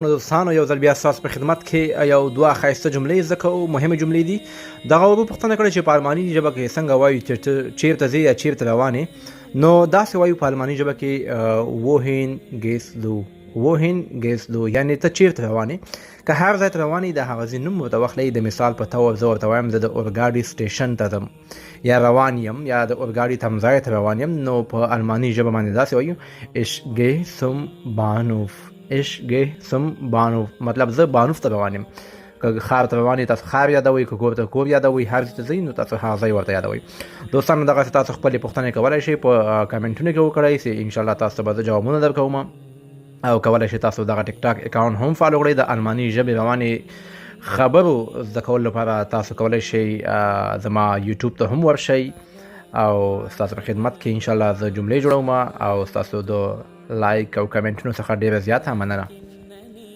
نو دوستانو یو ځل بیا ستاسو په خدمت کې یو دوه ښایسته جملې زده کوو مهمې جملې دي دغه وروپوښتنه کړې چې په الماني ژبه کې څنګه وایو چې چیرته ځې یا چیرته روان یې نو داسې وایو په الماني ژبه کې wohin gehst du wohin gehst du یعنې ته چیرته روان یې که هر ځای ته روان یې د هغه ځای نوم ورته واخلئ د مثال په طور زه ورته وایم زه د اورګاډي سټیشن ته ځم یا روان یم یا د اورګاډي تمځای ته روان یم نو په الماني ژبه باندې داسې وایو ich gehe zum Bahnhof ich gehe zum Bahnhof مطلب زه بانوف ته روان یم که ښار ته روان یې تاسو ښار یادوئ که کور ته کور یادوئ هر ځای ته ځئ نو تاسو هغه ځای ورته یادوئ دوستانو دغسې تاسو خپلې پوښتنې کولی شئ په کمنټونو کې وکړئ چې انشاءالله تاسو ته به زه جوابونه درکوم او کولی شئ تاسو دغه ټیک ټاک اکاونټ هم فالو کړئ د الماني ژبې روانې خبرو زده کولو لپاره تاسو کولی شئ زما یوټیوب ته هم ورشئ او ستاسو په خدمت کې انشاءالله زه جملې جوړوم او ستاسو د لایک او کمنټونو څخه ډیره زیاته مننه